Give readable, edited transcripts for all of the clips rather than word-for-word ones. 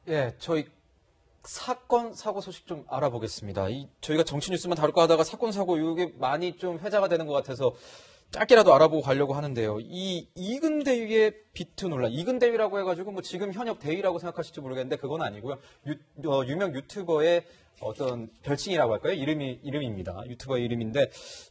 예, 저희 사건, 사고 소식 좀 알아보겠습니다. 저희가 정치 뉴스만 다룰까 하다가 사건, 사고 이게 많이 좀 회자가 되는 것 같아서 짧게라도 알아보고 가려고 하는데요. 이근 대위의 비트 논란, 이근 대위라고 해가지고 뭐 지금 현역 대위라고 생각하실지 모르겠는데 그건 아니고요. 유명 유튜버의 어떤 별칭이라고 할까요? 이름입니다. 유튜버의 이름인데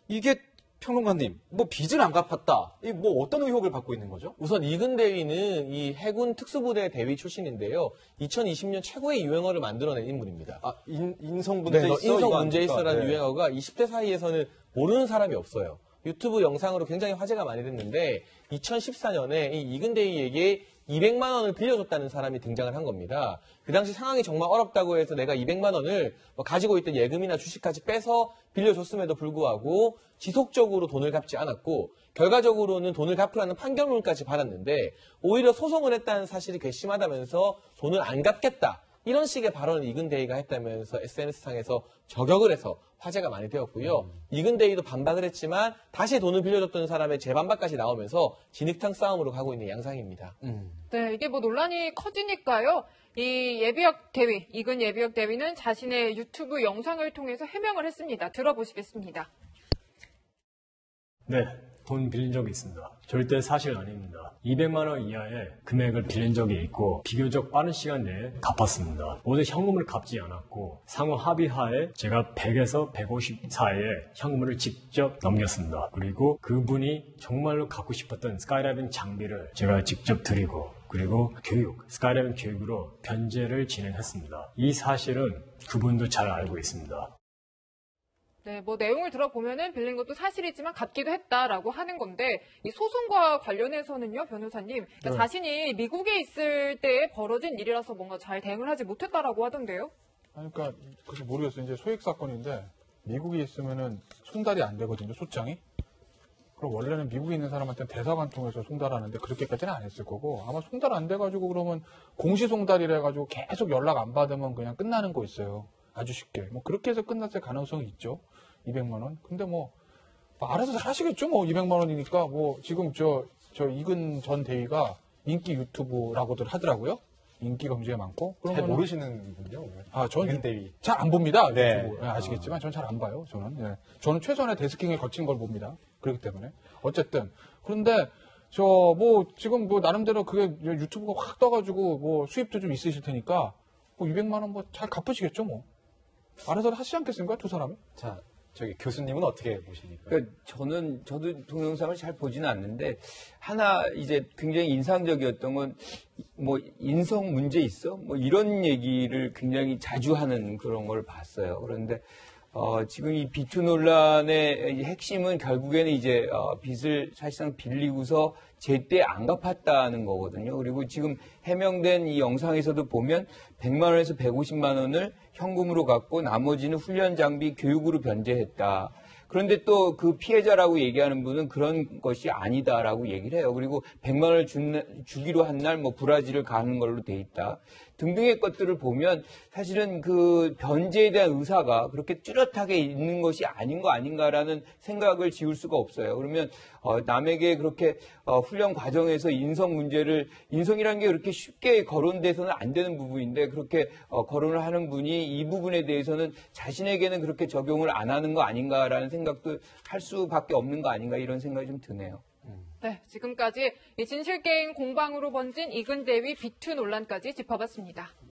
이게 평론가님, 뭐 빚을 안 갚았다. 이 뭐 어떤 의혹을 받고 있는 거죠? 우선 이근 대위는 이 해군 특수부대 대위 출신인데요. 2020년 최고의 유행어를 만들어낸 인물입니다. 아, 인성 문제 있어? 인성 문제 있어라는 네. 유행어가 20대 사이에서는 모르는 사람이 없어요. 유튜브 영상으로 굉장히 화제가 많이 됐는데 2014년에 이 이근 대위에게 200만 원을 빌려줬다는 사람이 등장을 한 겁니다. 그 당시 상황이 정말 어렵다고 해서 내가 200만 원을 가지고 있던 예금이나 주식까지 빼서 빌려줬음에도 불구하고 지속적으로 돈을 갚지 않았고 결과적으로는 돈을 갚으라는 판결문까지 받았는데 오히려 소송을 했다는 사실이 괘씸하다면서 돈을 안 갚겠다. 이런 식의 발언을 이근 대위가 했다면서 SNS상에서 저격을 해서 화제가 많이 되었고요. 이근 대위도 반박을 했지만 다시 돈을 빌려줬던 사람의 재반박까지 나오면서 진흙탕 싸움으로 가고 있는 양상입니다. 네, 이게 뭐 논란이 커지니까요. 이 예비역 대위, 이근 예비역 대위는 자신의 유튜브 영상을 통해서 해명을 했습니다. 들어보시겠습니다. 네, 돈 빌린 적이 있습니다. 절대 사실 아닙니다. 200만 원 이하의 금액을 빌린 적이 있고 비교적 빠른 시간 내에 갚았습니다. 모두 현금을 갚지 않았고 상호 합의하에 제가 100에서 150 사이에 현금을 직접 넘겼습니다. 그리고 그분이 정말로 갖고 싶었던 스카이다이빙 장비를 제가 직접 드리고 그리고 스카이다이빙 교육으로 변제를 진행했습니다. 이 사실은 그분도 잘 알고 있습니다. 네, 뭐 내용을 들어보면은 빌린 것도 사실이지만 갚기도 했다라고 하는 건데 이 소송과 관련해서는요, 변호사님, 그러니까 네. 자신이 미국에 있을 때 벌어진 일이라서 뭔가 잘 대응을 하지 못했다라고 하던데요. 그러니까 그래서 모르겠어요. 이제 소액 사건인데 미국에 있으면은 송달이 안 되거든요, 소장이. 그럼 원래는 미국에 있는 사람한테는 대사관 통해서 송달하는데 그렇게까지는 안 했을 거고 아마 송달 안 돼가지고 그러면 공시 송달이라 해가지고 계속 연락 안 받으면 그냥 끝나는 거 있어요. 아주 쉽게. 뭐 그렇게 해서 끝났을 가능성이 있죠. 200만 원. 근데 뭐 알아서 잘 하시겠죠. 뭐 200만 원이니까 뭐 지금 저 이근 전 대위가 인기 유튜브라고들 하더라고요. 인기가 굉장히 많고. 잘 모르시는군요. 아, 전 이근 대위. 잘 안 봅니다. 네. 유튜브. 네, 아시겠지만 전 잘 안 봐요. 저는. 네. 저는 최선의 데스킹에 거친 걸 봅니다. 그렇기 때문에. 어쨌든 그런데 뭐 지금 뭐 나름대로 그게 유튜브가 확 떠가지고 뭐 수입도 좀 있으실 테니까 뭐 200만 원 뭐 잘 갚으시겠죠 뭐. 알아서 하시지 않겠습니까? 두 사람이? 자, 저기 교수님은 어떻게 보십니까? 그러니까 저도 동영상을 잘 보지는 않는데 하나 이제 굉장히 인상적이었던 건 뭐 인성 문제 있어? 뭐 이런 얘기를 굉장히 자주 하는 그런 걸 봤어요. 그런데 지금 이 비투 논란의 핵심은 결국에는 이제 빚을 사실상 빌리고서 제때 안 갚았다는 거거든요. 그리고 지금 해명된 이 영상에서도 보면 100만 원에서 150만 원을 현금으로 갚고 나머지는 훈련 장비 교육으로 변제했다. 그런데 또 그 피해자라고 얘기하는 분은 그런 것이 아니다라고 얘기를 해요. 그리고 100만 원을 주기로 한 날 뭐 브라질을 가는 걸로 돼 있다. 등등의 것들을 보면 사실은 그 변제에 대한 의사가 그렇게 뚜렷하게 있는 것이 아닌 거 아닌가라는 생각을 지울 수가 없어요. 그러면 남에게 그렇게 훈련 과정에서 인성이라는 게 그렇게 쉽게 거론돼서는 안 되는 부분인데 그렇게 거론을 하는 분이 이 부분에 대해서는 자신에게는 그렇게 적용을 안 하는 거 아닌가라는 생각도 할 수밖에 없는 거 아닌가 이런 생각이 좀 드네요. 네, 지금까지 이 진실게임 공방으로 번진 이근 대위 비투 논란까지 짚어봤습니다.